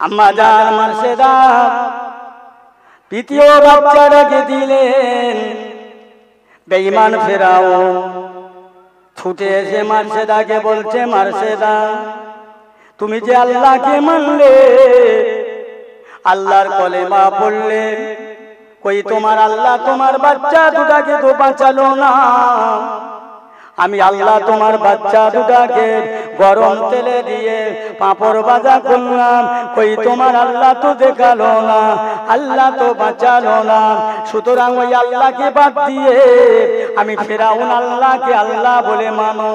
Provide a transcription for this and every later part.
আম্মা জান মার্শেদা দ্বিতীয় বাচ্চাটাকে দিলেন। বেঈমান ফেরাউন ছুটে এসে মার্শেদাকে বলছে, মার্শেদা তুমি যে আল্লাহকে মানলে, আল্লাহর কলেমা পড়লে, কই তোমার আল্লাহ তোমার বাচ্চা দুটাকে তো বাঁচালো না। আমি আল্লাহ তোমার বাচ্চা দুটাকে গরম তেলে দিয়ে পাঁপড় ভাজা করলাম, কই তোমার আল্লাহ তো দেখালো না, আল্লাহ তো বাঁচালো না। সুতরাং ওই আল্লাহকে বাদ দিয়ে আমি ফেরাউন আল্লাহকে আল্লাহ বলে মানো।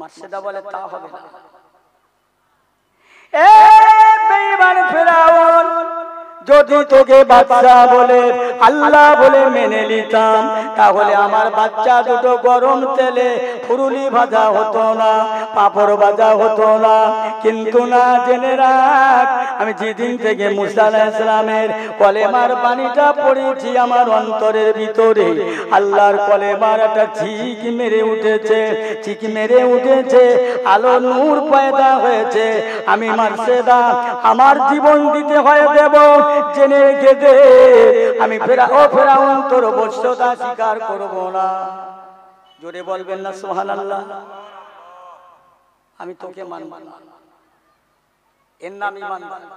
মার্শেদা বলে তা হবে না। এ বেঈমান ফেরাউন, যদি তোকে বাচ্চা বলে আল্লাহ বলে মেনে নিতাম, তাহলে আমার বাচ্চা দুটো গরম তেলে ফুরুলি ভাজা হতো না, পাঁপড় ভাজা হতো না। কিন্তু না, জেনে রাখ, আমি যেদিন থেকে মুসা আলাইহিস সালামের কলেমার পানিটা পড়েছি আমার অন্তরের ভিতরে, আল্লাহর কলেমার একটা ঝিক মেরে উঠেছে, চিক মেরে উঠেছে, আলো নূর পয়দা হয়েছে। আমি মার্শেদা আমার জীবন দিতে হয় দেব, জেনে রেখে দে। আমি ফেরাউন তোর বশ্যতা স্বীকার করব না। জোরে বলবেন না সুবহানাল্লাহ। আমি তোকে মানব না, এর নামই মানব না।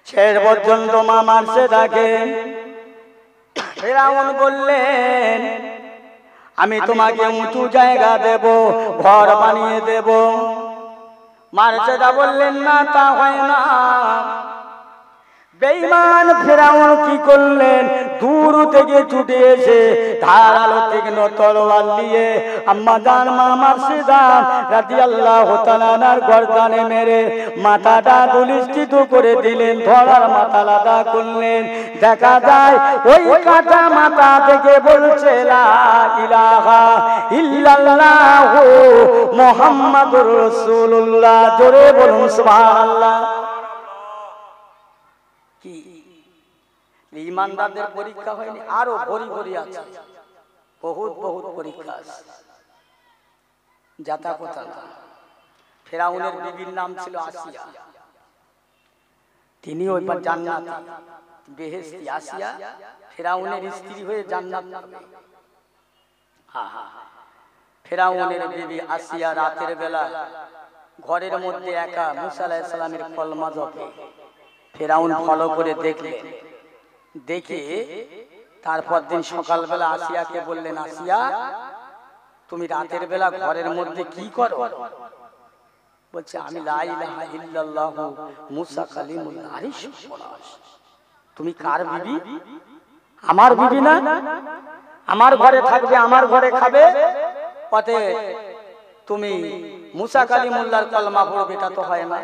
শেষ পর্যন্ত মা মার্শেদাকে ফেরাউন বললেন, আমি তোমাকে উঁচু জায়গা দেব, ঘর বানিয়ে দেব। মার্শেদা বললেন, না, তা হয় না। বেঈমান ফেরাউন কি করলেন, দূর থেকে ছুটে এসে ধারালো তীক্ষ্ণ তলোয়ার নিয়ে আম্মা জান মা মার্শেদা রাদিয়াল্লাহু তাআলা আনহার গর্দানে মেরে মাথাটা দুলিষ্ঠিত করে দিলেন, ধরার মাথা আলাদা করলেন। দেখা যায় ওই কাটা মাথা থেকে বলছে, লা ইলাহা ইল্লাল্লাহু মুহাম্মাদুর রাসূলুল্লাহ। জোরে বলুন সুবহানাল্লাহ। কি ঈমানদারদের পরীক্ষা হয়নি? আরো ভরি ভরি আছে, বহুত বহুত পরীক্ষা আছে। জাতা কথা না। ফেরাউনের বিবির নাম ছিল আসিয়া, তিনি ওইবার জান্নাত বেহেশতি। আসিয়া ফেরাউনের স্ত্রী হয়ে জান্নাত পাবে। ফেরাউনের বিবি আসিয়া রাতের বেলা ঘরের মধ্যে একা মুসা আলাইহিস সালামের কলমা জপে। ফেরাউন ফলো করে দেখলেন, দেখে তারপর দিন সকালবেলা আসিয়াকে বললেন, আসিয়া তুমি রাতের বেলা ঘরের মধ্যে কি করো? বলছে, আমি লা ইলাহা ইল্লাল্লাহু মুসা কালিমুল্লাহ। আরে সর্বনাশ, তুমি কার বিবি? আমার বিবি না? আমার ঘরে থাকবে, আমার ঘরে খাবে, পথে তুমি মুসা কালিমুল্লাহর কলমা পড়বে, এটা তো হয় না।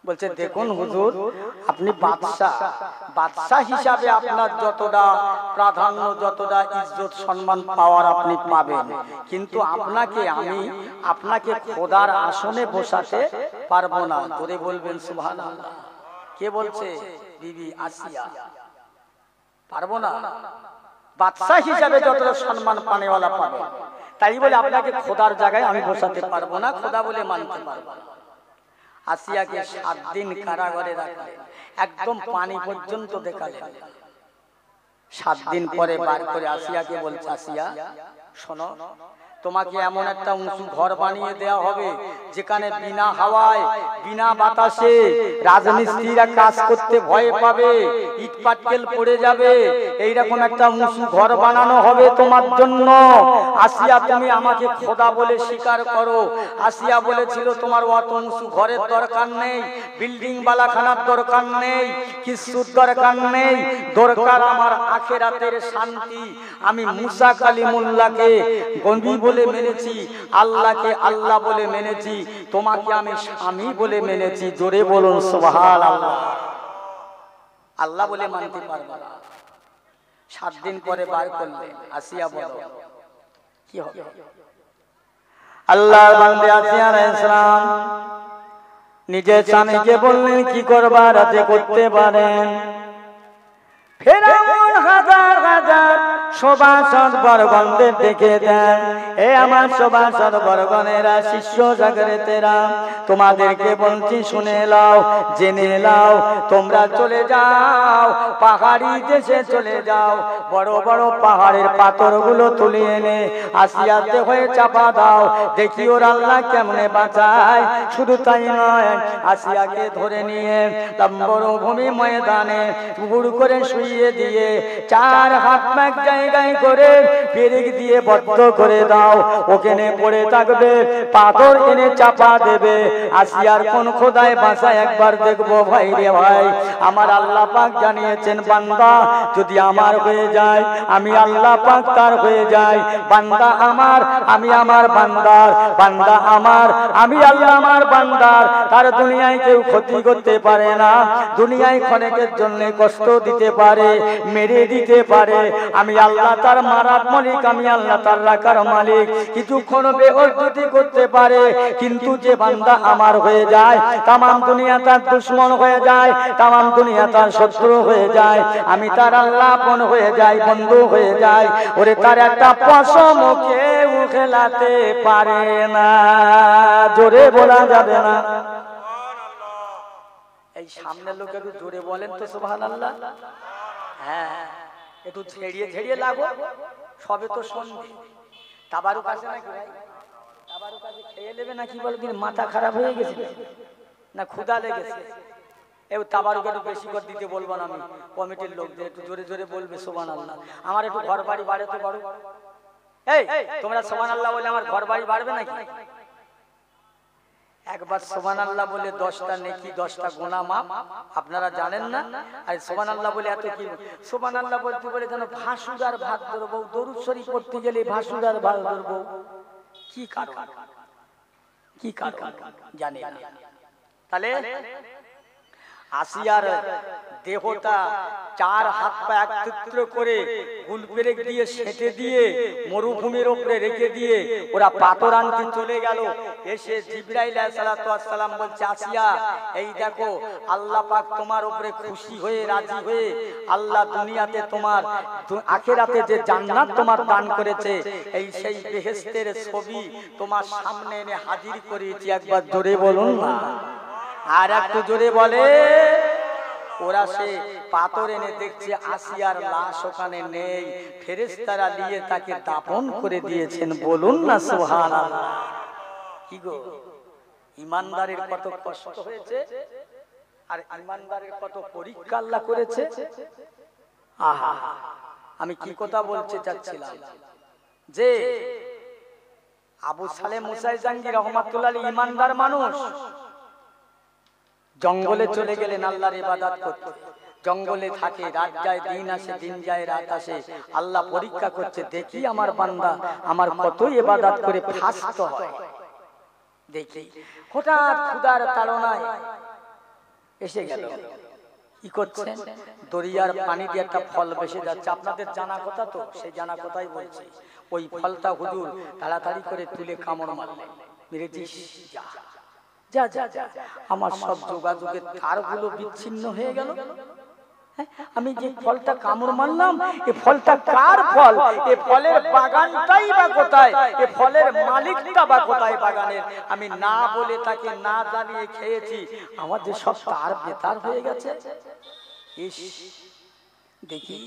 বলছে, দেখুন হুজুর, আপনি বাদশাহ হিসাবে আপনার যতটা প্রাধান্য, যতটা ইজ্জত সম্মান পাওয়ার আপনি পাবেন, কিন্তু আপনাকে খোদার আসনে বসাতে পারবো না। ধরে বলবেন সুবহানাল্লাহ। কে বলছে? বিবি আসিয়া। পারবো না, বাদশাহ হিসাবে যতটা সম্মান পানেওয়ালা পাবে, তাই বলে আপনাকে খোদার জায়গায় আমি বসাতে পারবো না, খোদা বলে মানতে পারবো না। আসিয়াকে 7 দিন কারাগারে রাখলেন, একদম পানি পর্যন্ত দেখালেন। 7 দিন পরে বার করে আসিয়াকে বলছে, আসিয়া শোনো, তোমাকে এমন একটা উঁচু ঘর বানিয়ে দেওয়া হবে যেখানে বিনা হাওয়ায়, বিনা বাতাসে রাজমিস্ত্রিরা কাজ করতে ভয় পাবে, ইট পাটকেল পড়ে যাবে, এইরকম একটা উঁচু ঘর বানানো হবে তোমার জন্য। আসিয়া তুমি আমাকে খোদা বলে স্বীকার করো। আসিয়া বলেছিল, তোমার অত উঁচু ঘরের দরকার নেই, বিল্ডিং বালাখানার দরকার নেই, কিছুর দরকার নেই, দরকার আমার আখিরাতের শান্তি। আমি মুসা কালিমুল্লাহকে গম্ভীর বলে মেনেছি, আল্লাহকে আল্লাহ বলে মেনেছি, তোমাকে আমি স্বামী বলে মেনেছি। জোরে বলুন সুবহানাল্লাহ। আল্লাহ বলে মানতে পারবো না। 7 দিন পরে বার করলেন। আসিয়া বলো কি হবে? আল্লাহর বান্দা আসিয়া আলাইহিস সালাম নিজের স্বামীকে বললেন, কি করবা রাতে করতে পারেন। ফেরাউন হাজার হাজার সভাসদ বরগণদের ডেকে দেন, এ আমার সভাসদ বরগণেরা, শিষ্য জাগরেতেরা, তোমাদেরকে বলছি শুনে লাও, জেনে লাও। তোমরা চলে যাও পাহাড়ি দেশে চলে যাও, বড় বড় পাহাড়ের পাথরগুলো তুলে এনে আসিয়াতে হয়ে চাপা দাও, দেখি ওর আল্লাহ কেমনে বাঁচায়। শুধু তাই নয়, আসিয়াকে ধরে নিয়ে মরুভূমি ময়দানে গুড় করে শুইয়ে দিয়ে চার হাত এক জায়গায় করে পেরেক দিয়ে বদ্ধ করে দাও, ওখানে পড়ে থাকবে, পাথর এনে চাপা দেবে। আসিয়ার কোন খোদায় বাঁচায় একবার দেখবো ভাই রে ভাই। আমার আল্লাহ পাক জানিয়েছেন, বান্দা যদি আমার হয়ে যায়, আমি আল্লাহ পাক তার হয়ে যাই। বান্দা আমার, আমি আমার বান্দার, বান্দা আমার, আমি আল্লাহ আমার বান্দার। তার দুনিয়ায় কেউ ক্ষতি করতে পারে না, দুনিয়ায় ক্ষণেকের জন্য কষ্ট দিতে পারে, মেরে দিতে পারে। আমি আল্লাহ তার মারার মালিক, আমি আল্লাহ তার রাখার মালিক। কিছুক্ষণ বেইজ্জতি করতে পারে, কিন্তু যে বান্দা আমার হয়ে যায়, তামাম দুনিয়া তার দুশ্মন হয়ে যায়, তামাম দুনিয়া তার শত্রু হয়ে যায়। আমি তার আল্লাহ আপন হয়ে যাই, বন্ধু হয়ে যাই। ওরে তার একটা পশম কেউ খেলাতে পারে না, জোরে বলা যাবে না। এই সামনের লোক একটু জোরে বলেন তো সুবহানাল্লাহ। হ্যাঁ, একটু ঝেড়িয়ে ঝেড়িয়ে লাগো, সবে তো সন্ধে। তাবারুক আছে নাকি ভাই? তাবারুক আছে, খেয়ে নেবে নাকি? বলে দিন মাথা খারাপ হয়ে গেছে না ক্ষুধা লেগেছে? এই তাবারুক একটু বেশি করে দিতে বলবো না, আমি কমিটির লোকদের একটু জোরে জোরে বলবে সুবহানাল্লাহ। আমার একটু ঘর বাড়ি বাড়ে তো বড়। এই তোমরা সুবহানাল্লাহ বলে আমার ঘর বাড়ি বাড়বে নাকি? একবার সুবহানাল্লাহ বলে 10টা নেকি 10টা গুনাহ মাপ, আপনারা জানেন না? আর সুবহানাল্লাহ বলে এত কি, সুবহানাল্লাহ বলতে বলে যেন ভাসুদার ভাত ধরবো, দরুদ শরীফ পড়তে গেলে ভাসুদার ভাত ধরবো। কি কারণ, কি কারণ জানি না। তাহলে আসিয়ার দেহটা চার হাত পা একত্র করে গুল পেরেক দিয়ে সেটে দিয়ে মরুভূমির উপরে রেখে দিয়ে ওরা পাথর আনতে চলে গেল। এসে জিবরাইল আলাইহিস সালাম বলছে, আসিয়া এই দেখো আল্লাহ পাক তোমার উপরে খুশি হয়ে রাজি হয়ে আল্লাহ দুনিয়াতে তোমার আখিরাতে যে জান্নাত তোমার দান করেছে, এই সেই বেহেশতের ছবি তোমার সামনে এনে হাজির করেছি। একবার জোরে বলুন না, আর একটু জোরে বলে। ওরা সে পাথর এনে দেখছে আসিয়ার লাশ ওখানে নেই, ফেরেশতারা নিয়ে তাকে দাফন করে দিয়েছেন। বলুন না সুবহানাল্লাহ। কি গো, ইমানদারের কত কষ্ট হয়েছে, আর ইমানদারের কত পরীক্ষা আল্লাহ করেছে। আহা, আমি কি কথা বলতে চাচ্ছিলাম, যে আবু সালেহ মুসাই জাঙ্গি রহমাতুল্লাহ আলাইহি ইমানদার মানুষ, জঙ্গলে চলে গেলেন আল্লাহর ইবাদত করতে। জঙ্গলে থাকে, রাত যায় দিন আসে, দিন যায় রাত আসে। আল্লাহ পরীক্ষা করছে, দেখি আমার বান্দা আমার কত ইবাদত করে ফাস্ট হয়। দেখি হঠাৎ ক্ষুধার তাড়নায় এসে গেল। কি করছেন, দরিয়ার পানি দিয়ে একটা ফল ভেসে যাচ্ছে। আপনাদের জানা কথা তো, সেই জানা কথাই বলছি। ওই ফলটা হুজুর তাড়াতাড়ি করে তুলে কামড় মারলেন, মেরে দিস যা যা যা যা। আমার সব যোগাযোগের তারগুলো বিচ্ছিন্ন হয়ে গেল। আমি যে ফলটা কামড় মারলাম, এই ফলটা কার ফল? এই ফলের বাগানটাই বা কোথায়? এই ফলের মালিকটা বা কোথায় বাগানের? আমি না বলে তাকে না জানিয়ে খেয়েছি। আমার যে সব তার বেতার হয়ে গেছে। ইস, দেখি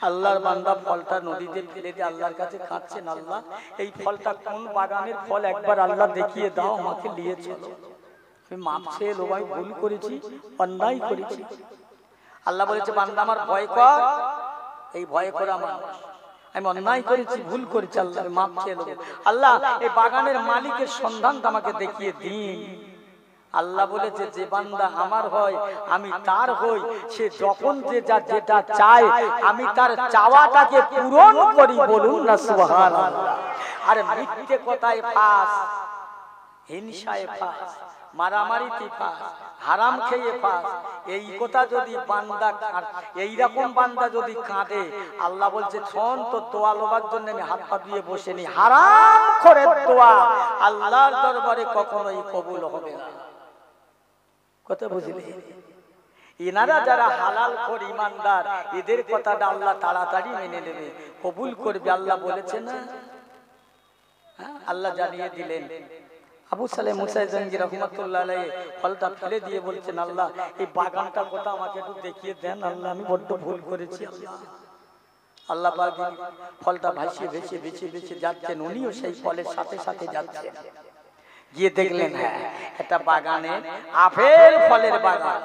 আল্লাহর বান্দা ফলটা নদীতে ফেলে দিয়ে আল্লাহর কাছে কাঁদছেন, আল্লাহ এই ফলটা কোন বাগানের ফল, একবার আল্লাহ দেখিয়ে দাও, আমাকে নিয়ে চলো। আমি মাপ চেয়ে লো, ভাই ভুল করেছি, অন্যায় করেছি। আল্লাহ বলেছে, বান্দা আমার ভয় কর। এই ভয় করা আমার, আমি অন্যায় করেছি, ভুল করেছি, আল্লাহ মাপ চেয়ে লো। আল্লাহ এই বাগানের মালিকের সন্ধানটা আমাকে দেখিয়ে দিন। আল্লাহ বলেছে, যে বান্দা আমার হয় আমি তার হই, সে যখন যেটা চায় আমি তার চাওয়াটাকে পূরণ করি। বলুন না সুবহানাল্লাহ। আর মিথ্যে কথায় ফাঁস, হিংসায় ফাঁস, মারামারিতে ফাঁস, হারাম খেয়ে ফাঁস, এই কথা যদি বান্দা, এইরকম বান্দা যদি কাঁদে, আল্লাহ বলছে, শোন তো দোয়া লোবার জন্য আমি হাত পা দিয়ে বসে নি। হারাম করে দোয়া আল্লাহর দরবারে কখনোই কবুল হবে না। কথা বুঝলি? এনারা যারা হালাল খোর ইমানদার, এদের কথাটা আল্লাহ তাড়াতাড়ি মেনে নেবে, কবুল করবে। আল্লাহ বলেছেন না, আল্লাহ জানিয়ে দিলেন। আবু সালেহ মুসা জঙ্গি রহমাতুল্লাহ আলাইহি ফলটা ফেলে দিয়ে বলছেন, আল্লাহ এই বাগানটা কথা আমাকে একটু দেখিয়ে দেন, আল্লাহ আমি বড্ড ভুল করেছি। আল্লাহ পাক ফলটা ভাসিয়ে ভেসে ভেসে ভেসে যাচ্ছেন, উনিও সেই ফলের সাথে সাথে যাচ্ছেন। গিয়ে দেখলেন হ্যাঁ একটা বাগানে আপেল ফলের বাগান,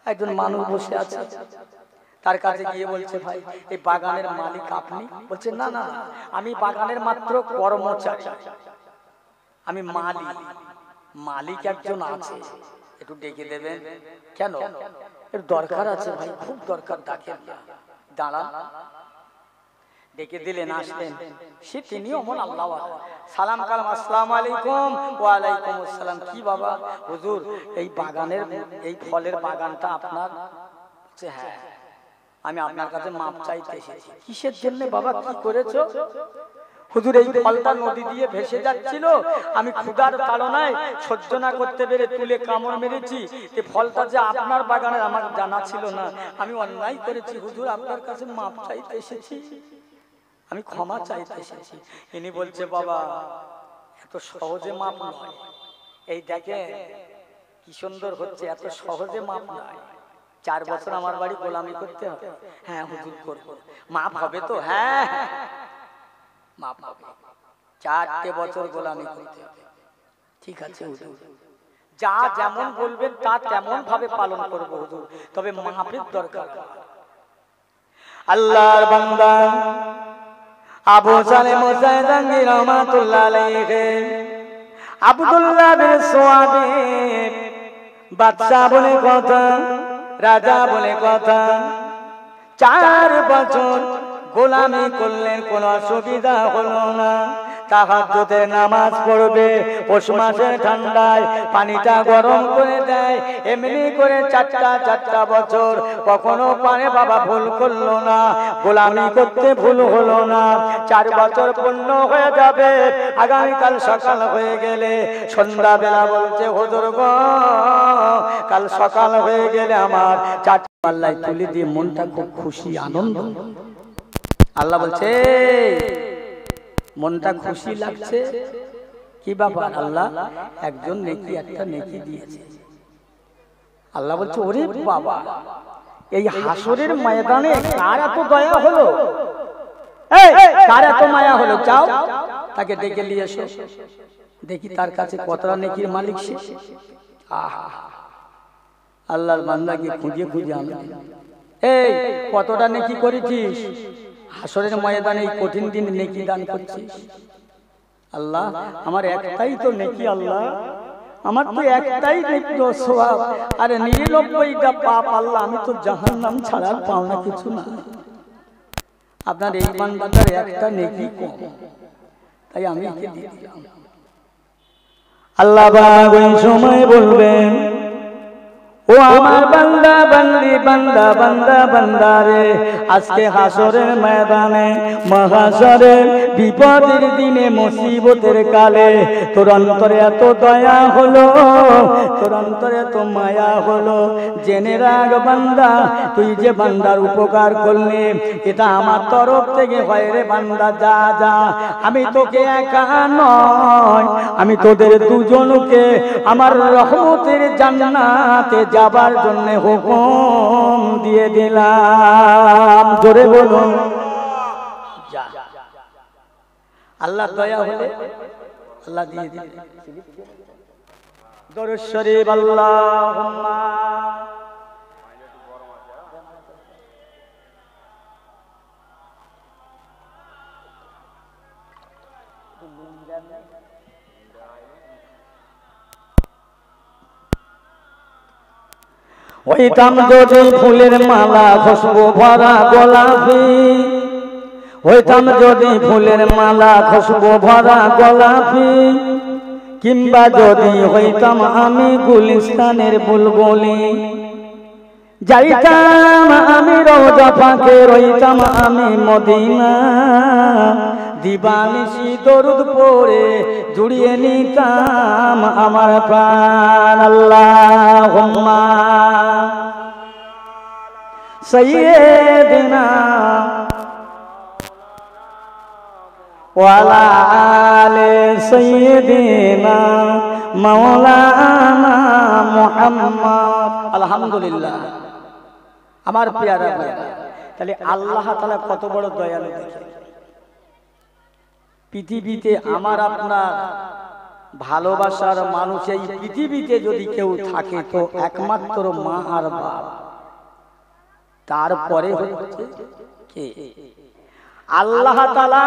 একজন মানুষ বসে আছে। তার কাছে গিয়ে বলছে, ভাই এই বাগানের মালিক আপনি? বলছে, না না আমি বাগানের মাত্র কর্মচারী, আমি মালিক। মালিক একজন আছে, একটু ডেকে দেবেন। কেন? এর দরকার আছে ভাই, খুব দরকার, ডাকেন না। দাঁড়ান। ডেকে দিলেন, আসলেন। সে তিনি অমন আল্লাহ, সালাম কালাম, আসসালামু আলাইকুম। ওয়া আলাইকুম আসসালাম। কি বাবা? হুজুর এই বাগানের এই ফলের বাগানটা আপনার? হ্যাঁ, আমি আপনার কাছে মাপ চাইতে এসেছি। কিসের জন্য বাবা, কি করেছো? হুজুর এই ফলটা নদী দিয়ে ভেসে যাচ্ছিল, আমি ক্ষুধার তাড়নায় সহ্য না করতে পেরে তুলে কামড় মেরেছি। এই ফলটা যে আপনার বাগানের আমার জানা ছিল না, আমি অন্যায় করেছি হুজুর, আপনার কাছে মাপ চাইতে এসেছি, আমি ক্ষমা চাইতে এসেছি। ইনি বলছে, বাবা এত সহজে মাপ নয়। এই দেখে কি সুন্দর হচ্ছে, এত সহজে মাপ নয়। 4 বছর আমার বাড়ি গোলামি করতে হবে। হ্যাঁ হুজুর করবো। মাপ হবে তো? হ্যাঁ মাপ হবে। 4টে বছর গোলামি করতে হবে। ঠিক আছে হুজুর, যা যেমন বলবেন তা তেমন ভাবে পালন করবো হুজুর, তবে মাপের দরকার। আল্লাহর বান্দা আবু সালেহ মুসা জঙ্গি রহমাতুল্লাহ আলাইহি আব্দুল্লাহ বিন সুয়াবিব বাদশা বলে কথা, রাজা বলে কথা। 4 বছর গোলামি করলেন, কোনো অসুবিধা হলো না। তাহাজ্জুদের নামাজ পড়বে, পৌষ মাসের ঠান্ডায় পানিটা গরম করে দেয়, এমনি করে 4টা বছর। কখনো পারে বাবা ভুল করলো না, গোলামি করতে ভুল হলো না। 4 বছর পূর্ণ হয়ে যাবে, আগামীকাল সকাল হয়ে গেলে সন্ধ্যাবেলা বলছে, হুজুর গো কাল সকাল হয়ে গেলে আমার 4টা পাল্লায় তুলে দিয়ে মনটা খুব খুশি, আনন্দ। আল্লাহ বলছে, মনটা খুশি লাগছে? কি ব্যাপার? আল্লাহ একজন নেকি একটা নেকি দিয়েছে। আল্লাহ বলছে, ওরে বাবা এই হাসরের ময়দানে কার এত দয়া হলো, কার এত মায়া হলো, যাও তাকে ডেকে নিয়ে এসো, দেখি তার কাছে কতটা নেকির মালিক সে। আহা, আল্লাহর বান্দাকে খুঁজে খুঁজে আনলেন। এই কতটা নেকি করেছিস? হাসরের ময়দানে এই কঠিন দিন নেকি দান করছিস? আল্লাহ আমার একটাই তো নেকি, আল্লাহ আমার তো একটাই নেকি ও সওয়াব, আরে 99টা পাপ। আল্লাহ আমি তো জাহান্নাম ছাড়ার পাওনা কিছু না, আপনার এই বান্দাটার একটা নেকি কম, তাই আমি একে দিয়ে দিলাম। আল্লাহ পাক ওই সময় বলবেন, ও আমার বান্দা বান্দি, বান্দা বান্দা বান্দারে, আজকে হাসরের ময়দানে মহাশরের বিপদের দিনে মুসিবতের কালে তোর অন্তরে এত দয়া হলো, তোর অন্তরে এত মায়া হলো, জেনে রাখ বান্দা তুই যে বান্দার উপকার করলি এটা আমার তরফ থেকে হয় রে বান্দা। যা যা, আমি তোকে একা নয়, আমি তোদের দুজনকে আমার রহমতের জান্নাতে যাবার জন্য হুকুম দিয়ে দিলাম। জোরে বলুন যা। আল্লাহ দয়া হলে আল্লাহ দিয়ে দিলেন। দরুদ শরীফ আল্লাহুম্মা হইতাম যদি ফুলের মালা খুশবু ভরা গোলাপি, হইতাম যদি ফুলের মালা খুশবু ভরা গোলাপি, কিংবা যদি হইতাম আমি গুলিস্তানের বুলবুলি, যাইতাম আমি রওজা পাকে, রইতাম আমি মদিনা, দিবানিশি দরুদ পড়ে জুড়িয়ে নিতাম আমার প্রাণ। আল্লাহুম্মা সাইয়্যিদিনা ওয়ালা আলে সাইয়্যিদিনা মাওলানা মুহাম্মদ। আলহামদুলিল্লাহ। আমার প্রিয়রা ভাইরা, তাহলে আল্লাহ তাআলা কত বড় দয়ালু দেখেন। পৃথিবীতে আমার আপনার ভালোবাসার মানুষ এই পৃথিবীতে যদি কেউ থাকে তো একমাত্র মা আর বাপ, তারপরে হচ্ছে কে? আল্লাহ তাআলা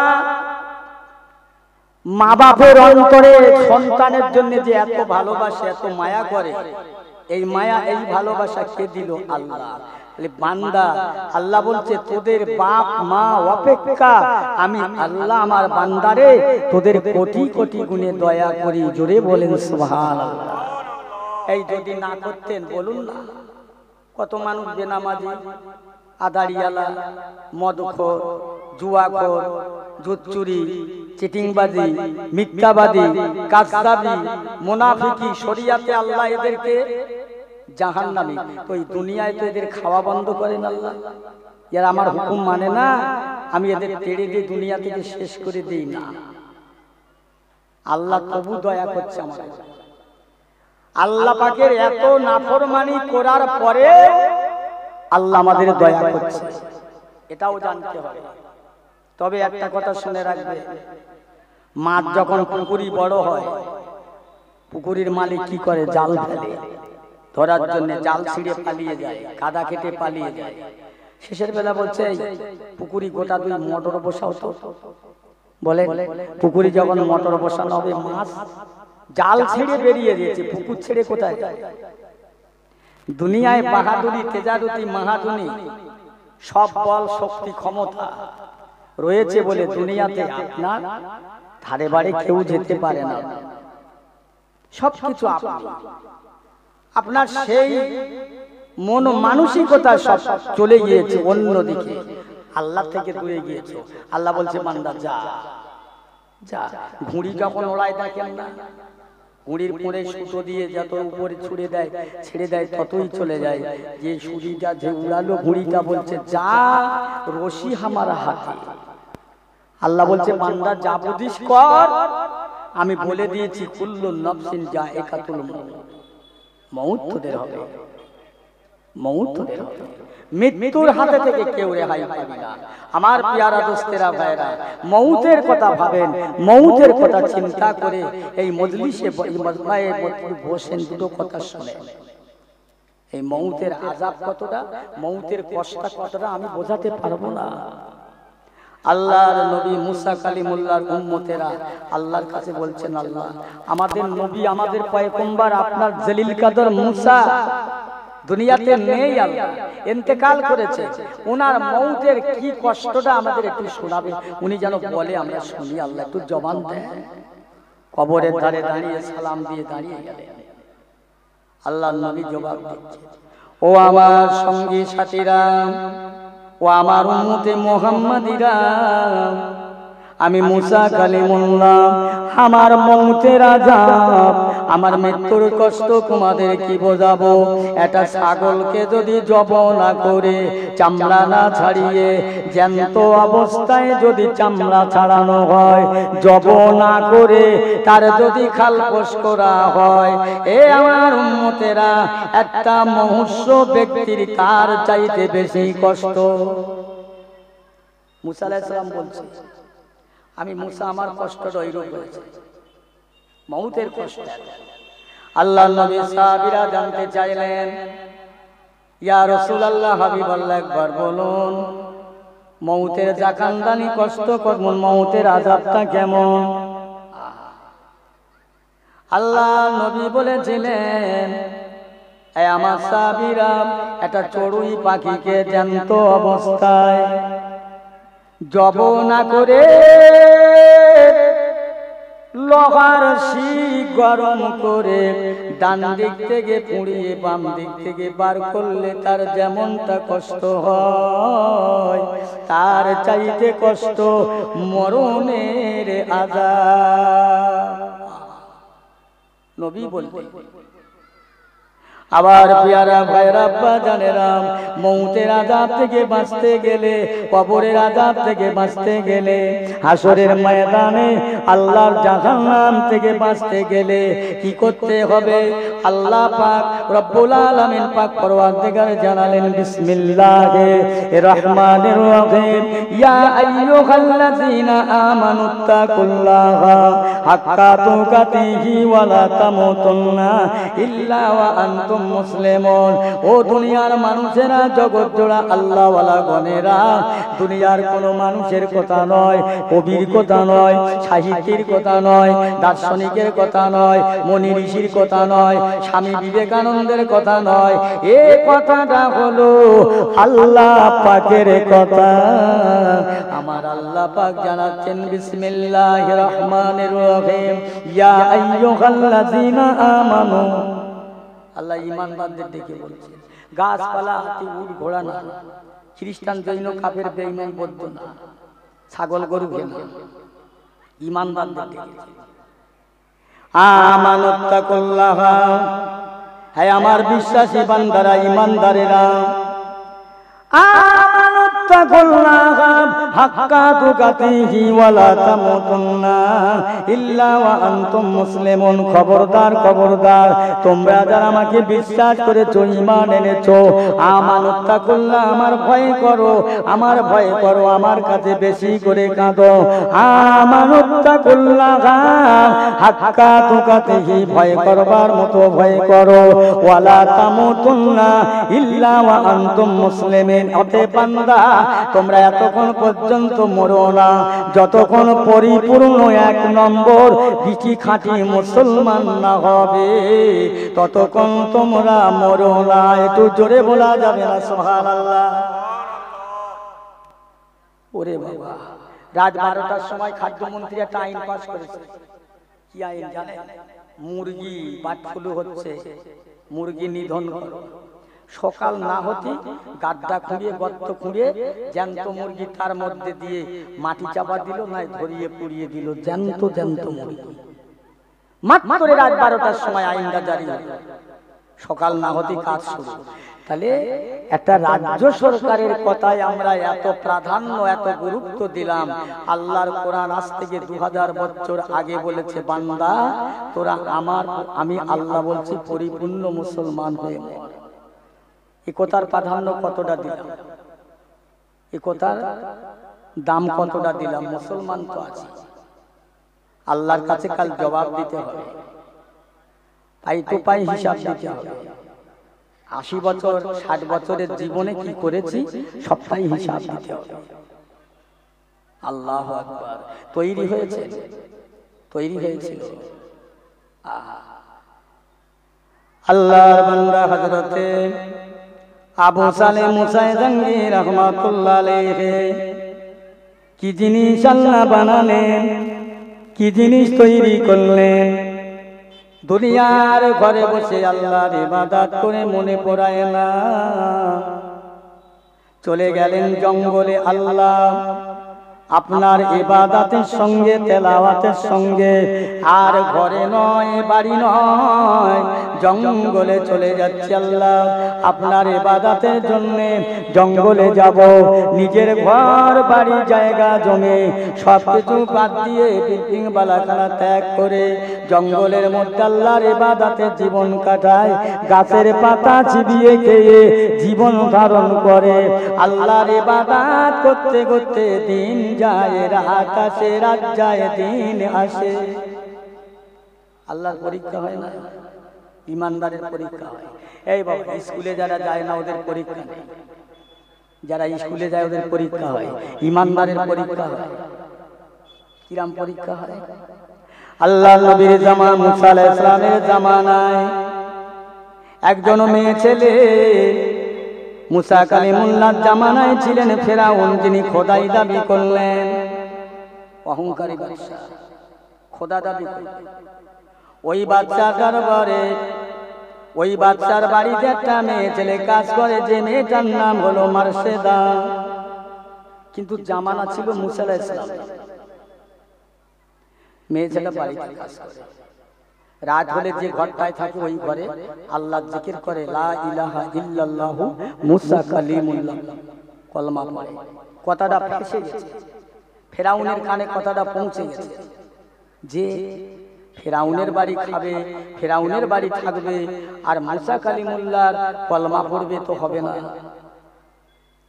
মা বাপের অন্তরে সন্তানের জন্য যে এত ভালোবাসে, এত মায়া করে, এই মায়া এই ভালোবাসা কে দিল? আল্লাহ। বান্দা আল্লাহ বলছে তোদের বাপ মা অপেক্ষা আমি আল্লাহ আমার বান্দারে তোদের কোটি কোটি গুণে দয়া করি। জোরে বলেন সুবহানাল্লাহ। এই যদি না করতেন বলুন না, কত মানুষ বেনামাজি, আদারিয়ালা, মদখোর, জুয়াখোর, জুচ্চুরি, চিটিংবাজি, মিথ্যাবাদী, কাযযাবী, মুনাফিকি, শরিয়াতে আল্লাহ এদেরকে জাহান্নামী। তো এই দুনিয়ায় তো এদের খাওয়া বন্ধ করেন আল্লাহ। এরা আমার হুকুম মানে না, আমি এদের তেড়ে দিয়ে দুনিয়া থেকে শেষ করে দিই না। আল্লাহ তবু দয়া করছে আমার। আল্লাহ পাকের এত নাফরমানি করার পরে আল্লাহ আমাদের দয়া করছে, এটাও জানতে হবে। তবে একটা কথা শুনে রাখবে, মাছ যখন পুকুরি বড় হয়, পুকুরির মালিক কি করে? জাল ফেলে ধরার জন্য, জাল ছিঁড়ে পালিয়ে যায়, কাদা কেটে পালিয়ে যায়। শেষের বেলা বলছে পুকুরি গোটা দুই মোটর বসাও তো। বলে পুকুরি যখন মোটর বসানো হবে, মাছ জাল ছেড়ে বেরিয়ে দিয়েছে, পুকুর ছেড়ে কোথায় যায়? দুনিয়ায় বাহাদুরি, তেজারতি, মাহাজুনি সব বল শক্তি ক্ষমতা রয়েছে বলে দুনিয়াতে আপনার ধারে বাড়ি কেউ যেতে পারে না। সবকিছু আপনার সেই মন মানসিকতা সব চলে গিয়েছে অন্যদিকে, আল্লাহ থেকে দূরে গিয়েছে। আল্লাহ বলছে বান্দা যা যা। ঘুড়ি যখন ওড়ায় দেখেন না, ঘুড়ির পরে সুতো দিয়ে যত উপরে ছেড়ে দেয় ততই চলে যায়। যে সুরিটা যে উড়ালো ঘুড়িটা বলছে যা, রশি আমার হাতে। আল্লাহ বলছে বান্দা যা বুঝিস কর, আমি বলে দিয়েছি কুল্লু নফসিন যায়িকাতুল মউত। মউত তোদের হবে, মউত তোদের হবে। মৃত্যুর হাতে থেকে কেউ রেহাই পাবে না। আমার প্রিয়ারা দোস্তেরা ভাইরা, মউতের কথা ভাবেন, মউতের কথা চিন্তা করে এই মজলিসে বসেন, দুটো কথা শুনেন। এই মউতের আযাব কতটা, মউতের কষ্ট কতটা আমি বোঝাতে পারবো না। আল্লাহর নবী মুসা কালিমুল্লাহর উম্মতেরা আল্লাহর কাছে বলছেন, আল্লাহ আমাদের নবী, আমাদের পয়গম্বর আপনার জলিল কদর মুসা দুনিয়াতে নেই, আল্লাহ ইন্তেকাল করেছে। ওনার মউতের কি কষ্টটা আমাদের একটু শোনাবে, উনি যেন বলে আমরা শুনি। আল্লাহ একটু জবান দেন। কবরের ধারে দাঁড়িয়ে সালাম দিয়ে দাঁড়িয়ে গেলেন। আল্লাহর নবী জবাব দিচ্ছে, ও আমার সঙ্গী সাথীরা, ও আমার উম্মতে মুহাম্মাদিরা, আমি মুসা কালিমুল্লাহ, আমার মউতের আযাব, আমার মৃত্যুর কষ্ট তোমাদের কি বোঝাবো? একটা ছাগলকে যদি জব না করে, চামড়া না ছাড়িয়ে, জ্যান্ত অবস্থায় যদি চামড়া ছাড়ানো হয়, জব না করে তার যদি খালপোষ করা হয়, এ আমার উম্মতেরা, একটা মনুষ্য ব্যক্তির কার চাইতে বেশি কষ্ট? মুসা আলাইহিস সালাম বলছে, আমি মুসা আমার কষ্টটা ওইরূপ হয়েছে, মউতের কষ্ট। আল্লাহর নবী সাহাবীরা জানতে চাইলেন, ইয়া রাসূলুল্লাহ, হাবিবাল্লাহ, একবার বলুন মউতের জাকান্দানি কষ্ট কেমন, মউতের আযাবটা কেমন? আল্লাহ নবী বলেছিলেন, এ আমার সাহাবীরা, একটা চড়ুই পাখিকে জ্যান্ত অবস্থায় জব না করে লোহার শিক গরম করে ডান দিক থেকে পুড়িয়ে বাম দিক থেকে বার করলে তার যেমনটা কষ্ট হয়, তার চাইতে কষ্ট মরণের আযাব। নবী বললেন, আবার পিয়ারা ভাইরা আব্বা জানেরাম, মৌতের আযাব থেকে বাঁচতে গেলে, কবরের আযাব থেকে বাঁচতে গেলে, হাসরের ময়দানে আল্লাহর জাহান্নাম থেকে বাঁচতে গেলে কি করতে হবে? আল্লাহ পাক রব্বুল আলামিন পাক পরওয়ারদিগার জানালেন, বিসমিল্লাহির রহমানির রহিম, ইয়া আইয়ুহাল্লাযীনা আমানুত্তাকুল্লাহা হাক্কা তুকাতিহি ওয়া লা তামুতুন্না ইল্লা ওয়া আনতুম মুসলিমুন। ও দুনিয়ার মানুষেরা, জগৎ জোড়া আল্লাহওয়ালা গণেরা, দুনিয়ার কোনো মানুষের কথা নয়, কবির কথা নয়, সাহিত্যের কথা নয়, দার্শনিকের কথা নয়, মনি ঋষির কথা নয়, স্বামী বিবেকানন্দের কথা নয়, এ কথাটা হলো আল্লাহ পাকের কথা। আমার আল্লাহ পাক জানাচ্ছেন, বিসমিল্লাহির রহমানির রহিম, ইয়া আইয়ুহাল্লাযীনা আমানু। আল্লাহ ঈমানদারদের ডেকে বলছে, গাছপালা, হাতি, উট, ঘোড়া না, খ্রিস্টান, জৈন, কাফের, বেঈমান, বৌদ্ধ না, ছাগল গরু না, ঈমানদারদের ডেকেছে। আমানুত্তাকুল্লাহ, হে আমার বিশ্বাসী বান্দারা, ঈমানদারেরা, আমানুত্তাকুল্লাহ হাক্কা তুকাতিহি ওয়া লা তামুতুন্না ইল্লা ওয়া আনতুম মুসলিমুন। খবরদার, খবরদার, তোমরা যারা আমাকে বিশ্বাস করেছো, ঈমান এনেছো, আমানুত্তাকুল্লাহ, আমার ভয় করো, আমার ভয় করো, আমার কাছে বেশি করে কাঁদো। আমানুত্তাকুল্লাহ হাক্কা তুকাতিহি, ভয় করবার মতো ভয় করো, ওয়া লা তামুতুন্না ইল্লা ওয়া আনতুম মুসলিমিন। অতএব বান্দা, তোমরা এতক্ষণ পর্যন্ত মরো না যতক্ষণ পরিপূর্ণ এক নম্বর বিচি খাঁটি মুসলমান না হবে, ততক্ষণ তোমরা মরো না। একটু জোরে বলা যাবে না সুবহানাল্লাহ? ওরে বাবা, রাত 12টার সময় খাদ্যমন্ত্রী একটা আইন পাস করেছে। কি আইন জানেন? মুরগি বার্ড ফ্লু হচ্ছে, মুরগি নিধন করো। সকাল না হতে গাড্ডা খুঁড়িয়ে, গর্ত খুঁড়িয়ে জ্যান্ত মুরগি তার মধ্যে দিয়ে মাটি চাপা দিল, নাই ধরিয়ে পুড়িয়ে দিল, জ্যান্ত জ্যান্ত মুরগি। মাত্র রাত 12টার সময় আইনটা জারি হলো, সকাল না হতে কাজ শুরু। তাহলে একটা রাজ্য সরকারের কথায় আমরা এত প্রাধান্য, এত গুরুত্ব দিলাম। আল্লাহর কোরআন আজ থেকে 2000 বছর আগে বলেছে, বান্দা তোরা আমি আল্লাহ বলছি পরিপূর্ণ মুসলমান হয়ে মর। এই কথার প্রাধান্য কতটা দিলাম, এই কথার দাম কতটা দিলাম। মুসলমান তো আছে, আল্লাহর কাছে কাল জবাব দিতে হবে, পাই তো পাই হিসাব দিতে হবে। 80 বছর 60 বছরের জীবনে কি করেছি সবটাই হিসাব দিতে হবে। আল্লাহু আকবার। তৈরি হয়েছে, তৈরি হয়েছিল। আল্লাহর বান্দা হযরতে আবু সালেহ মুসা জঙ্গি রহমাতুল্লাহ আলাইহি কি জিনিস আল্লাহ বানালেন, কি জিনিস তৈরি করলেন। দুনিয়ার ঘরে বসে আল্লাহর ইবাদত করে মনে পড়ায় না, চলে গেলেন জঙ্গলে। আল্লাহ আপনার ইবাদতের সঙ্গে, তেলাওয়াতের সঙ্গে, আর ঘরে নয়, বাড়ি নয়, জঙ্গলে চলে যাচ্ছে। আল্লাহ আপনার ইবাদতের জন্য জঙ্গলে যাব। নিজের ঘর বাড়ি জায়গা জমি সবকিছু বাদ দিয়ে, বিল্ডিং বালাখানা ত্যাগ করে জঙ্গলের মধ্যে আল্লাহর ইবাদতের জীবন কাটায়। গাছের পাতা চিবিয়ে খেয়ে জীবন ধারণ করে। আল্লাহর ইবাদত করতে করতে দিন যায়, রাত আসে, রাত যায়, দিন আসে। আল্লাহর পরীক্ষা হয় না, ইমানদারের পরীক্ষা হয়। এই বাবা, স্কুলে যারা যায় না ওদের পরীক্ষা নেই, যারা স্কুলে যায় ওদের পরীক্ষা হয়। ইমানদারের পরীক্ষা হয়। কিরাম পরীক্ষা হয়? আল্লাহর নবীর জামানা, মুসা আলাইহিস সালামের জামানায় একজন মেয়ে ছেলে, মুসা কালিমুল্লাহর জামানায় ছিলেন ফেরাউন, যিনি খোদাই দাবি করলেন। অহংকারী বাদশা, খোদা দাবি করলেন। ওই বাদশার দরবারে, ওই বাদশার বাড়িতে একটা মেয়ে ছেলে কাজ করে, যে মেয়েটার নাম হলো মার্শেদা। কিন্তু জামানা ছিল মুসা আলাইহিস সালাম। মেয়ে ছেলে বাড়িতে কাজ করে, রাত হলে যে ঘরটায় থাকে ওই ঘরে আল্লাহ জিকির করে, লা ইলাহা ইল্লাল্লাহু মুসা কালিমুল্লাহ, কলমা পড়ে। কথাটা ফেসে গেছে, ফেরাউনের কানে কথাটা পৌঁছে গেছে যে ফেরাউনের বাড়ি খাবে, ফেরাউনের বাড়ি থাকবে, আর মুসা কালিমুল্লাহর কলমা পড়বে তো হবে না।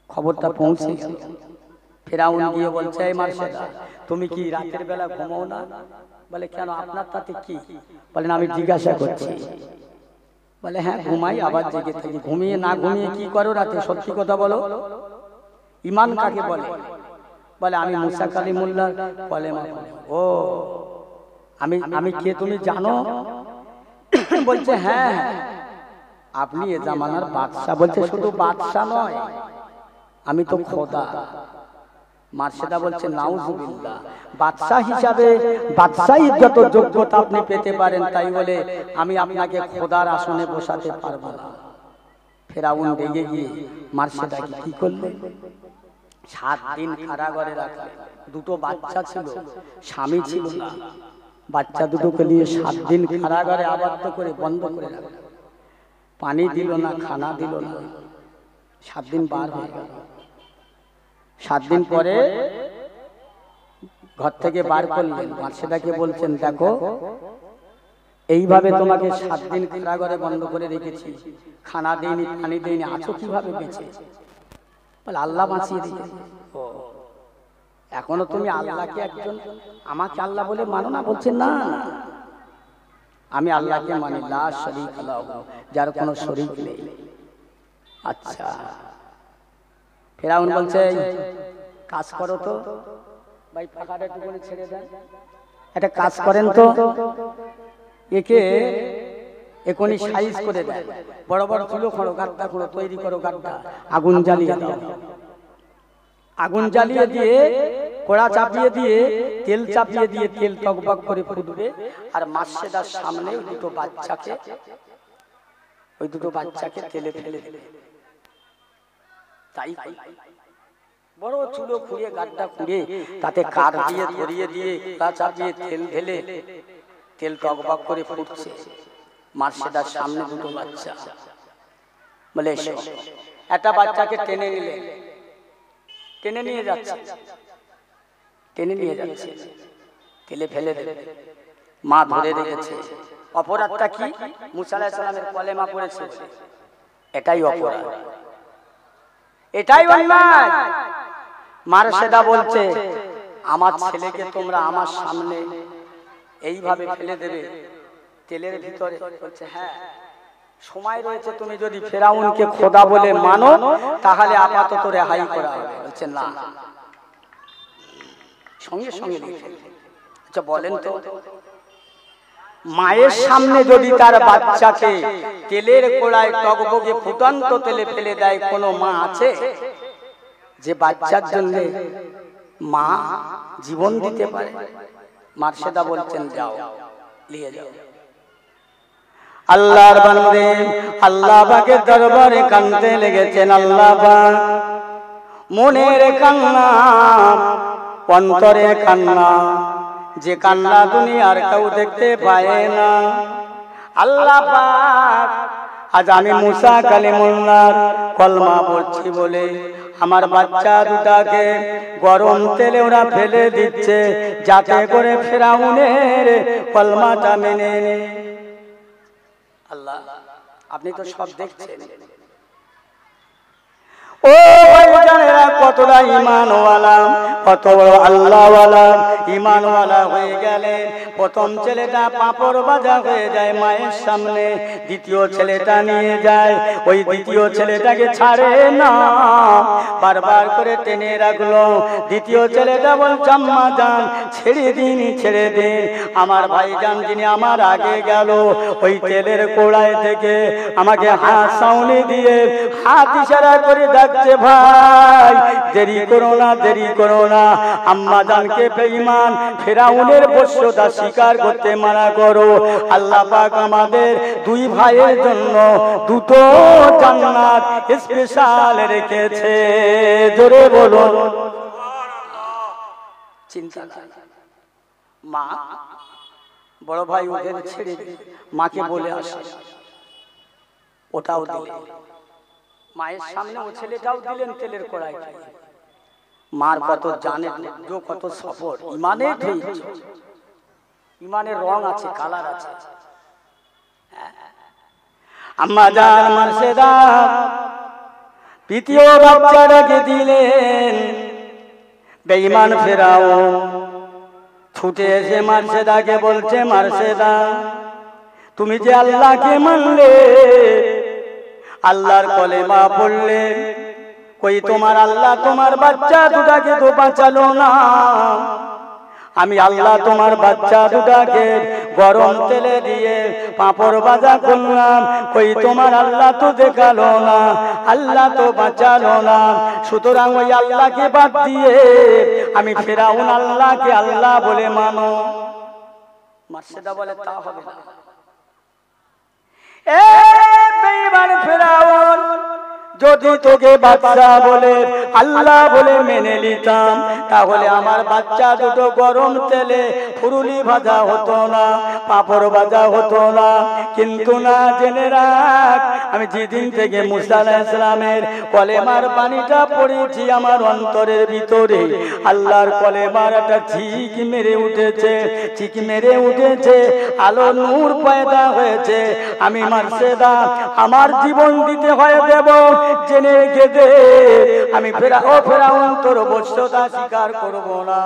খবরটা পৌঁছে গেল। ফেরাউন গিয়ে বলছে, এই মার্শেদা, তুমি কি রাতের বেলা ঘুমাও না? বলে, কেন, আপনার তাতে কি? বলেন, আমি জিজ্ঞাসা করছি। বলে, হ্যাঁ ঘুমাই, আবার জেগে থাকি। ঘুমিয়ে না ঘুমিয়ে কি করো রাতে? সত্যি কথা বলো। ইমান কাকে বলে? বলে, আমি মুসা কালিমুল্লাহর কলেমা পড়ি। ও, আমি কে তুমি জানো? বলছে, হ্যাঁ, আপনি এ জামানার বাদশা। বলছে, শুধু বাদশা নয়, আমি তো খোদা। মার্শেদা বলছে, নাউজুবিল্লাহ, বাদশাহ হিসাবে বাদশাহী যত যোগ্যতা আপনি পেতে পারেন, তাই বলে আমি আপনাকে খোদার আসনে বসাতে পারবো না। ফেরাউন রেগে গিয়ে মার্শেদাকে কি করলেন? 7 দিন কারাগারে রাখলেন। দুটো বাচ্চা ছিল, স্বামী ছিল না। বাচ্চা দুটোকে নিয়ে 7 দিন কারাগারে আবদ্ধ করে বন্ধ করে রাখলেন। পানি দিল না, খানা দিল না। 7 দিন পার হয়ে গেল। 7 দিন পরে ঘর থেকে বার করলেন। মার্শেদাকে বলছেন, দেখো, এইভাবে তোমাকে 7 দিন কারাগারে বন্ধ করে রেখেছি, খানা দেয়নি, পানি দেয়নি, আছো কিভাবে বেঁচে? বলে, আল্লাহ বাঁচিয়ে দিয়েছে। ও, এখনো তুমি আল্লাহকে একজন, আমাকে আল্লাহ বলে মানো না? বলছে, না, আমি আল্লাহকে মানি, লা শরীকা লাহু, যার কোনো শরীক নেই। আচ্ছা। ফেরাউন বলছে, কাজ করো তো ভাই, ফাঁকাটা একটুখানি ছেড়ে দেন, একটা কাজ করেন তো, একে এখনই সাইজ করে দেন, বড় বড় চুলো করো, গাড্ডা করো, তৈরি করো গাড্ডা, আগুন জ্বালিয়ে দাও। আগুন জ্বালিয়ে দিয়ে, কড়া চাপিয়ে দিয়ে, তেল চাপিয়ে দিয়ে, তেল টকবক করে ফুটবে, আর মার্শেদার সামনে ওই দুটো বাচ্চাকে তেলে ফেলে দেবে। তাই বড় চুলো খুঁড়িয়ে, গাড্ডা খুঁড়ে, তাতে কাঠ দিয়ে ধরিয়ে দিয়ে, কড়া চাপিয়ে তেল ঢেলে, তেল টকবক করে ফুটছে। মার্শেদার সামনে দুটো বাচ্চা। বলে, এসো। একটা বাচ্চাকে টেনে নিলেন, টেনে নিয়ে যাচ্ছে, তেলে ফেলে দেবে। মা ধরে রেখেছে। অপরাধটা কি? মুসা আলাইহিস সালামের কলেমা পড়েছে, এটাই অপরাধ, এটাই অন্যায়। মার্শেদা বলছে, আমার ছেলেকে তোমরা আমার সামনে এইভাবে ফেলে দেবে তেলের ভিতরে? বলছে, হ্যাঁ, সময় রয়েছে, তুমি যদি ফেরাউনকে খোদা বলে মানো তাহলে আপাতত রেহাই করা হবে। বলছে, না, সঙ্গে সঙ্গে লিখে। আচ্ছা বলেন তো, মায়ের সামনে যদি তার বাচ্চাকে তেলের কোড়ায় টগবগে ফুটন্ত তেলে ফেলে দেয়, কোনো মা আছে যে বাচ্চার জন্য মা জীবন দিতে পারে? মার্শেদা বলছেন, যাও, নিয়ে যাও। আল্লাহর বান্দে আল্লাহ পাকের দরবারে কাঁদতে লেগেছেন। আল্লাহ পাক মনের কান্না, অন্তরের কান্না, যে কান্না দুনিয়ার কেউ দেখতে পায় না। আল্লাহ পাক, আজ আমি মুসা কালিমুল্লাহর কলমা পড়ছি বলে আমার বাচ্চা দুটাকে গরম তেলে ওরা ফেলে দিচ্ছে, যাতে করে ফেরাউনের কলমাটা মেনে নে। আল্লাহ, আপনি তো সব দেখছেন। ও ভাইজানেরা, কতটা ঈমানওয়ালা, কত বড় আল্লাহওয়ালা ঈমানওয়ালা হয়ে গেলেন। প্রথম ছেলেটা পাঁপড় ভাজা হয়ে যায় মায়ের সামনে, দ্বিতীয় ছেলেটা নিয়ে যায়, ওই দ্বিতীয় ছেলেটাকে ছাড়ে না, বারবার করে টেনে রাখলো। দ্বিতীয় ছেলেটা বলছে, আম্মা জান, ছেড়ে দিন, ছেড়ে দিন। আমার ভাইজান যিনি আমার আগে গেল, ওই তেলের কোড়ায় থেকে আমাকে হাত সাউনি দিয়ে হাত ইশারা করে ডাকছে, ভাই দেরি করো না, দেরি করো না। আম্মা জানকে বেঈমান ফেরাউনের বশ্যতা স্বীকার করতে মানা করো। আল্লাহ পাক আমাদের দুই ভাইয়ের জন্য দুটো জান্নাত স্পেশাল রেখেছে। জোরে বলুন সুবহানাল্লাহ। চিন্তা মা বড় ভাই ওদের ছেড়ে মাকে বলে আসে, ওটাও দিলেন মায়ের সামনে, ও ছেলেটাও দিলেন তেলের কড়াই। মার কত জানে কত সফর, ইমানের ধৈর্য, ইমানের রং আছে, কালার আছে। আম্মা জান মার্শেদা দ্বিতীয় বাচ্চাটাকে দিলেন। বেঈমান ফেরাউন ছুটে এসে মার্শেদাকে বলছে, মার্শেদা তুমি যে আল্লাহকে মানলে, আল্লাহর কলেমা পড়লে, কই তোমার আল্লাহ তোমার বাচ্চা দুটাকে তো বাঁচালো না? আমি আল্লাহ তোমার বাচ্চা দুটাকে গরম তেলে দিয়ে পাঁপড় ভাজা করলাম, কই তোমার আল্লাহ তো দেখালো না, আল্লাহ তো বাঁচালো না। সুতরাং ওই আল্লাহকে বাদ দিয়ে আমি ফেরাউন আল্লাহকে আল্লাহ বলে মানো। মার্শেদা বলে তা হবে না। এ বেঈমান ফেরাউন, যদি তোকে বাচ্চা বলে আল্লাহ বলে মেনে নিতাম, তাহলে আমার বাচ্চা দুটো গরম তেলে ফুরুলি ভাজা হতো না, পাঁপড় ভাজা হতো না। কিন্তু না, জেনে রাখ, আমি যেদিন থেকে মুসা আলাইহিস সালামের কলেমার বাণীটা পড়েছি আমার অন্তরের ভিতরে, আল্লাহর কলেমার একটা ঝিক মেরে উঠেছে, চিক মেরে উঠেছে, আলো নূর পয়দা হয়েছে। আমি মার্শেদা আমার জীবন দিতে হয় দেব, জেনে রেখে দে, আমি ফেরাউন তোর বশ্যতা স্বীকার করব না।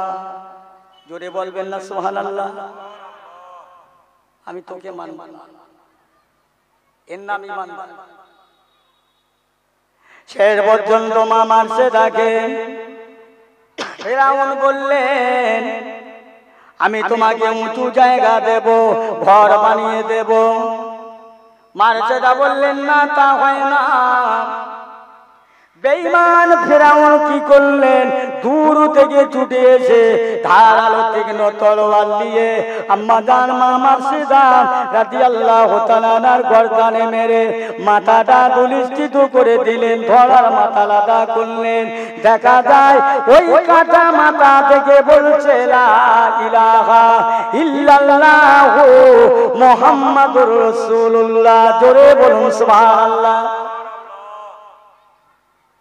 জোরে বলবেন না সুবহানাল্লাহ। আমি তোকে মানব না, এর নাম ঈমান। শেষ পর্যন্ত মা মার্শেদাকে ফেরাউন বললেন, আমি তোমাকে উঁচু জায়গা দেব, ঘর বানিয়ে দেব। মার্শেদা বললেন, না, তা হয় না। বেঈমান ফেরাউন কি করলেন, দূর থেকে ছুটে এসে ধারালো তীক্ষ্ণ তলোয়ার নিয়ে আম্মা জান মা মার্শেদা রাদিয়াল্লাহু তাআলা আনহার গর্দানে মেরে মাথাটা দুলিষ্ঠিত করে দিলেন, ধরার মাথা আলাদা করলেন। দেখা যায় ওই কাটা মাথা থেকে বলছে, লা ইলাহা ইল্লাল্লাহু মুহাম্মাদুর রাসূলুল্লাহ। জোরে বলুন সুবহানাল্লাহ।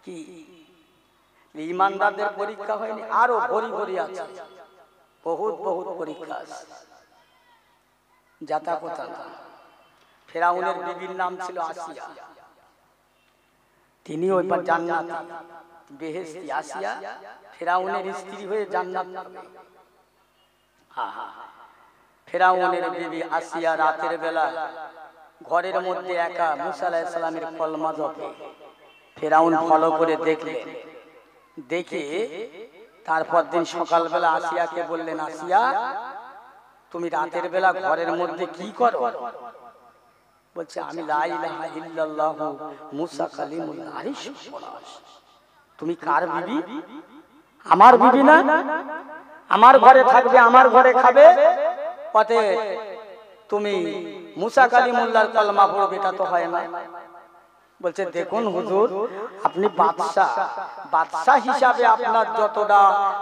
কি ঈমানদারদের পরীক্ষা হয়নি? আরো ভরি ভরি আছে, বহুত বহুত পরীক্ষা আছে, যাতা কথা না। ফেরাউনের বিবির নাম ছিল আসিয়া, তিনি ওই জান্নাত বেহেশতি। আসিয়া ফেরাউনের স্ত্রী হয়ে জান্নাত পাবে। ফেরাউনের বিবি আসিয়া রাতের বেলা ঘরের মধ্যে একা মুসা আলাইহিস সালামের কলমা জপে। ফেরাউন ফলো করে দেখলেন, দেখে তারপর দিন সকালবেলা আসিয়াকে বললেন, আসিয়া তুমি রাতের বেলা ঘরের মধ্যে কি করো? বলছে, আমি লা ইলাহা ইল্লাল্লাহু মুসা কালিমুল্লাহ। তুমি কার বিবি? আমার বিবি না, আমার ঘরে থাকবে, আমার ঘরে খাবে, পথে তুমি মুসা কালিমুল্লাহর কলমা পড়বে, এটা তো হয় না। বলছে, দেখুন হুজুর, আপনি বাদশা হিসাবে আপনার যতটা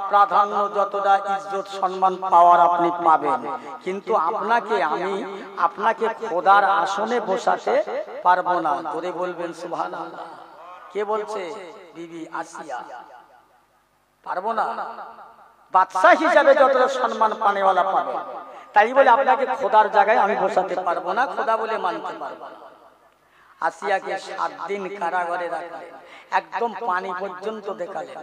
প্রাধান্য, যতটা ইজ্জত সম্মান পাওয়ার আপনি পাবেন, কিন্তু আপনাকে খোদার আসনে বসাতে পারবো না। ধরে বলবেন সুবহানাল্লাহ। কে বলছে? বিবি আসিয়া। পারবো না, বাদশা হিসাবে যতটা সম্মান পানেওয়ালা পাবে, তাই বলে আপনাকে খোদার জায়গায় আমি বসাতে পারবো না, খোদা বলে মানতে পারবো না। আসিয়াকে 7 দিন কারাগারে রাখলেন, একদম পানি পর্যন্ত দেখালেন।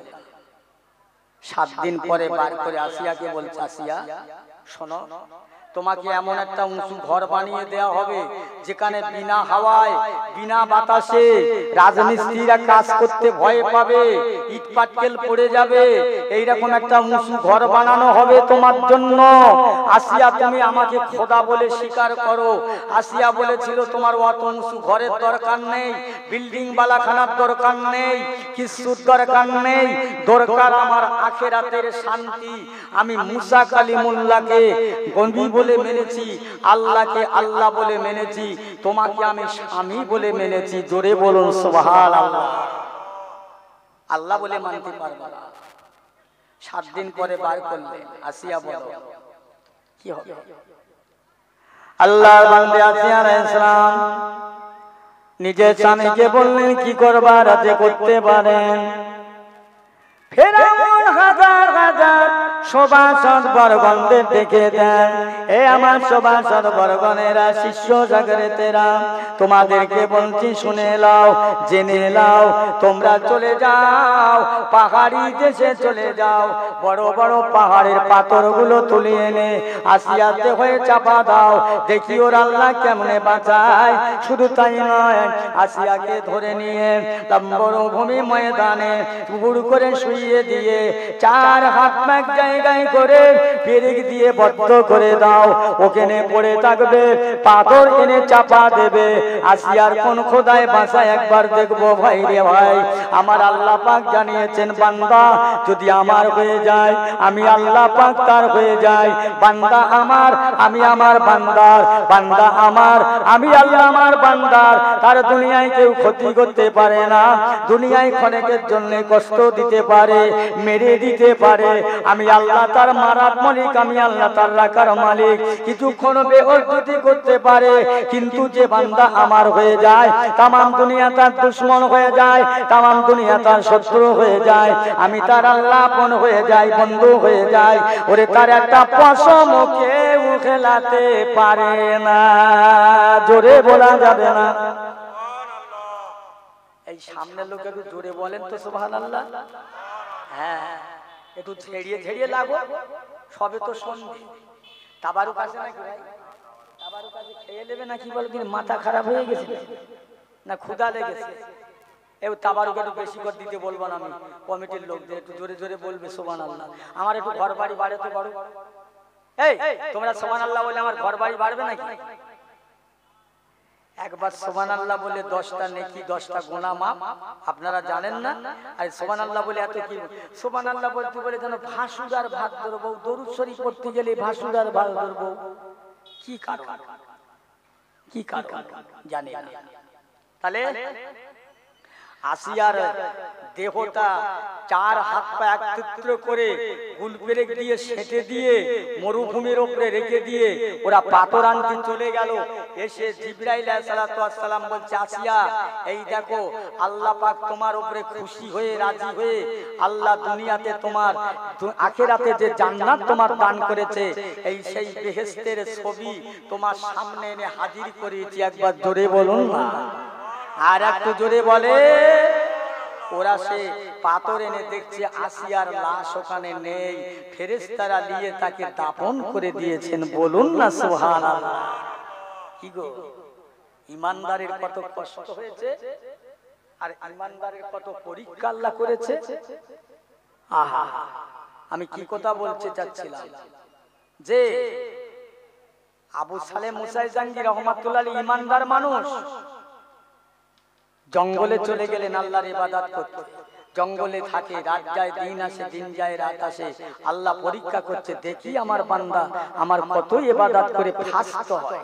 7 দিন পরে বার করে আসিয়াকে বলছে, আসিয়া শোনো, তোমাকে এমন একটা উঁচু ঘর বানিয়ে দেওয়া হবে যেখানে বিনা হাওয়ায়, বিনা বাতাসে রাজমিস্ত্রিরা কাজ করতে ভয় পাবে, ইট পাটকেল পড়ে যাবে, এইরকম একটা উঁচু ঘর বানানো হবে তোমার জন্য। আসিয়া, তুমি আমাকে খোদা বলে স্বীকার করো। আসিয়া বলেছিল, তোমার অত উঁচু ঘরের দরকার নেই, বিল্ডিং বালাখানার দরকার নেই, কিছুর দরকার নেই, দরকার আমার আখিরাতের শান্তি। আমি মুসা কালিমুল্লাহকে গনি বলে মেনেছি, আল্লাহকে আল্লাহ বলে মেনেছি, তোমাকে আমি স্বামী বলে মেনেছি। জোরে বলুন সুবহানাল্লাহ। আল্লাহ বলে মানতে পারবো না। 7 দিন পরে বার করলেন। আসিয়া বলো কি হবে? আল্লাহর বান্দা আসিয়া আলাইহিস সালাম নিজের স্বামীকে বললেন কি করবার আছে করতে পারেন। ফেরাউন হাজার হাজার সভাসদ বরগণদের ডেকে দেন, এ আমার সভাসদ বরগণেরা, শিষ্য জাগরেতেরা, তোমাদেরকে বলছি শুনে লাও, জেনে লাও, তোমরা চলে যাও পাহাড়ি দেশে চলে যাও, বড় বড় পাহাড়ের পাথরগুলো তুলে এনে আসিয়াতে হয়ে চাপা দাও, দেখি ওর আল্লাহ কেমনে বাঁচায়। শুধু তাই নয়, আসিয়াকে ধরে নিয়ে মরুভূমি ময়দানে বুড় করে শুইয়ে দিয়ে চার হাত এক জায়গায় করে পেরেক দিয়ে বদ্ধ করে দাও, ওখানে পড়ে থাকবে, পাথর এনে চাপা দেবে। আসিয়ার কোন খোদায় বাঁচায় একবার দেখবো। ভাই রে ভাই, আমার আল্লাহ পাক জানিয়েছেন বান্দা যদি আমার হয়ে যায় আমি আল্লাহ পাক তার হয়ে যায়। বান্দা আমার, আমি আমার বান্দার, বান্দা আমার, আমি আল্লাহ আমার বান্দার। তার দুনিয়ায় কেউ ক্ষতি করতে পারে না, দুনিয়ায় ক্ষণেকের জন্য কষ্ট দিতে পারে, মেরে দিতে পারে, আমি আল্লাহ তার মারার মালিক, আমি আল্লাহ তার রাখার মালিক। কিছুক্ষণ বেইজ্জতি করতে পারে, কিন্তু যে বান্দা আমার হয়ে যায় তামাম দুনিয়া তার দুশ্মন হয়ে যায়, তামাম দুনিয়া তার শত্রু হয়ে যায়, আমি তার আল্লাহ আপন হয়ে যাই, বন্ধু হয়ে যাই। ওরে তার একটা পশম কেউ খেলাতে পারে না, জোরে বলা যাবে না। এই সামনের লোক একটু জোরে বলেন তো সুবহানাল্লাহ। হ্যাঁ, একটু ঝেড়িয়ে ঝেড়িয়ে লাগো, সবে তো সন্ধে। তাবারুক আছে নাকি ভাই? তাবারুক আছে, খেয়ে নেবে নাকি বলে দিন? মাথা খারাপ হয়ে গেছে না ক্ষুধা লেগেছে? এই তাবারুক একটু বেশি করে দিতে বলবো না, আমি কমিটির লোকদের একটু জোরে জোরে বলবে সুবহানাল্লাহ। আমার একটু ঘর বাড়ি বাড়ে তো বড়। এই তোমরা সুবহানাল্লাহ বলে আমার ঘর বাড়ি বাড়বে নাকি? একবার সুবহানাল্লাহ বলে 10টা নেকি 10টা গুনাহ মাপ, আপনারা জানেন না? আর সুবহানাল্লাহ বলে এত কি, সুবহানাল্লাহ বলতে বলে যেন ভাসুর আর ভাত ধরবো, দরুদ শরীফ পড়তে গেলে ভাসুর আর ভাত ধরবো। কি কারণ, কি কারণ জানি না। তাহলে আসিয়ার দেহটা চার হাত পা একত্র করে গুল পেরেক দিয়ে সেঁটে দিয়ে মরুভূমির উপরে রেখে দিয়ে ওরা পাথর আনতে চলে গেল। এসে জিবরাইল আলাইহিস সালাম বলছে, আসিয়া এই দেখো আল্লাহ পাক তোমার উপরে খুশি হয়ে রাজি হয়ে আল্লাহ দুনিয়াতে তোমার আখিরাতে যে জান্নাত তোমার দান করেছে, এই সেই বেহেশতের ছবি তোমার সামনে এনে হাজির করেছি। একবার জোরে বলুন না, আর একটু জোরে বলে। ওরা সে পাথর এনে দেখছে আসিয়ার লাশ ওখানে নেই, ফেরেশতারা নিয়ে তাকে দাফন করে দিয়েছেন। বলুন না সুবহানাল্লাহ। কি গো, ইমানদারের কত কষ্ট হয়েছে আর ইমানদারের কত পরীক্ষা আল্লাহ করেছে। আহা, আমি কি কথা বলতে চাচ্ছিলাম যে আবু সালেহ মুসাই জাঙ্গি রহমাতুল্লাহ আলাইহি ইমানদার মানুষ, জঙ্গলে চলে গেলেন আল্লাহর ইবাদত করতে। জঙ্গলে থাকে, রাত যায় দিন আসে, দিন যায় রাত আসে। আল্লাহ পরীক্ষা করছে, দেখি আমার বান্দা আমার কত ইবাদত করে ফাস্ট হয়।